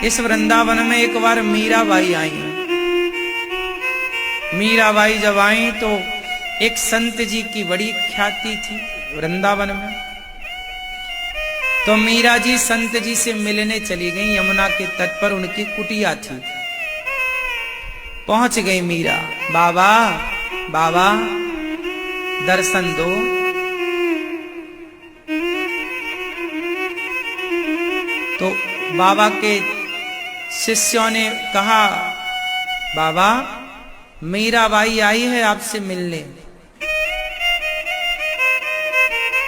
इस वृंदावन में एक बार मीराबाई आई। मीराबाई जब आई तो एक संत जी की बड़ी ख्याति थी वृंदावन में। तो मीरा जी संत जी से मिलने चली गई। यमुना के तट पर उनकी कुटिया थी। पहुंच गई मीरा। बाबा बाबा दर्शन दो। तो बाबा के शिष्यों ने कहा, बाबा मीराबाई आई है आपसे मिलने।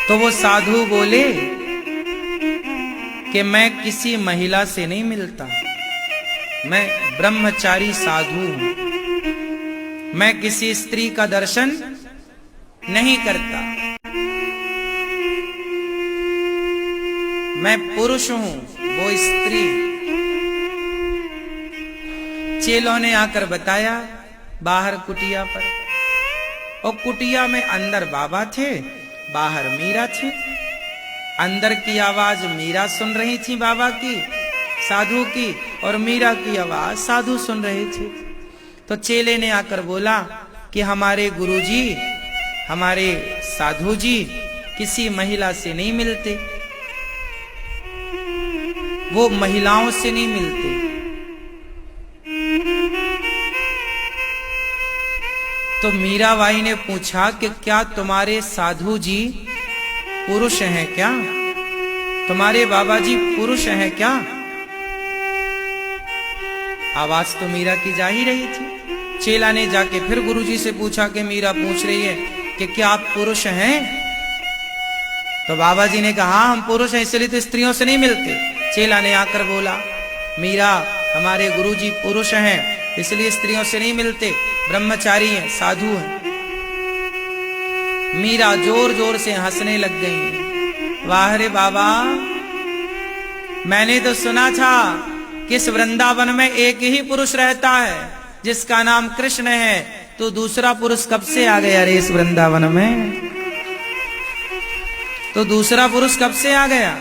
तो वो साधु बोले कि मैं किसी महिला से नहीं मिलता, मैं ब्रह्मचारी साधु हूं, मैं किसी स्त्री का दर्शन नहीं करता, मैं पुरुष हूं, वो स्त्री। चेलों ने आकर बताया बाहर कुटिया पर। और कुटिया में अंदर बाबा थे, बाहर मीरा थी। अंदर की आवाज मीरा सुन रही थी बाबा की, साधु की, और मीरा की आवाज साधु सुन रहे थे। तो चेले ने आकर बोला कि हमारे गुरुजी, हमारे साधु जी किसी महिला से नहीं मिलते, वो महिलाओं से नहीं मिलते। तो मीराबाई ने पूछा कि क्या तुम्हारे साधु जी पुरुष हैं क्या? तुम्हारे बाबा जी पुरुष हैं क्या? आवाज तो मीरा की जा ही रही थी। चेला ने जाके फिर गुरुजी से पूछा कि मीरा पूछ रही है कि क्या आप पुरुष हैं? तो बाबा जी ने कहा हम पुरुष हैं, इसलिए तो स्त्रियों से नहीं मिलते। चेला ने आकर बोला, मीरा हमारे गुरुजी पुरुष हैं, इसलिए स्त्रियों से नहीं मिलते, ब्रह्मचारी हैं, साधु हैं। मीरा जोर जोर से हंसने लग गई। वाह रे बाबा, मैंने तो सुना था कि इस वृंदावन में एक ही पुरुष रहता है जिसका नाम कृष्ण है, तो दूसरा पुरुष कब से आ गया रे इस वृंदावन में? तो दूसरा पुरुष कब से आ गया?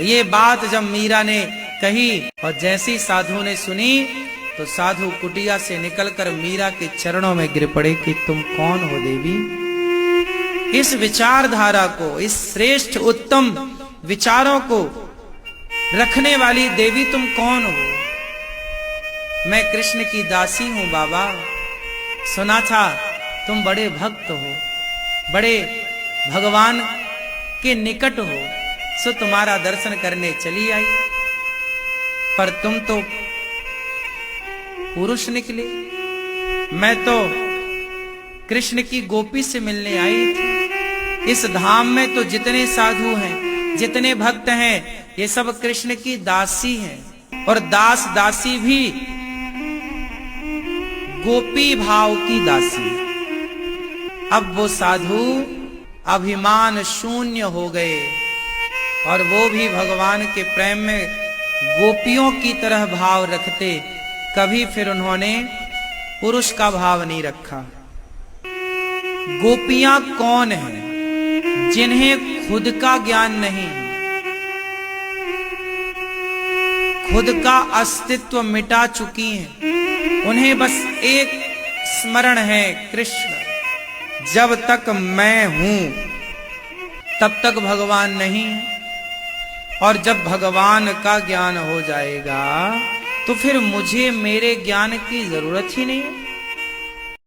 ये बात जब मीरा ने कही और जैसी साधु ने सुनी तो साधु कुटिया से निकलकर मीरा के चरणों में गिर पड़े कि तुम कौन हो देवी? इस विचारधारा को, इस श्रेष्ठ उत्तम विचारों को रखने वाली देवी तुम कौन हो? मैं कृष्ण की दासी हूं बाबा। सुना था तुम बड़े भक्त हो, बड़े भगवान के निकट हो, सो तुम्हारा दर्शन करने चली आई। पर तुम तो पुरुष निकले। मैं तो कृष्ण की गोपी से मिलने आई थी। इस धाम में तो जितने साधु हैं, जितने भक्त हैं, ये सब कृष्ण की दासी हैं। और दास दासी भी गोपी भाव की दासी। अब वो साधु अभिमान शून्य हो गए और वो भी भगवान के प्रेम में गोपियों की तरह भाव रखते। कभी फिर उन्होंने पुरुष का भाव नहीं रखा। गोपियां कौन हैं? जिन्हें खुद का ज्ञान नहीं, खुद का अस्तित्व मिटा चुकी हैं। उन्हें बस एक स्मरण है, कृष्ण। जब तक मैं हूं तब तक भगवान नहीं, और जब भगवान का ज्ञान हो जाएगा तो फिर मुझे मेरे ज्ञान की जरूरत ही नहीं है।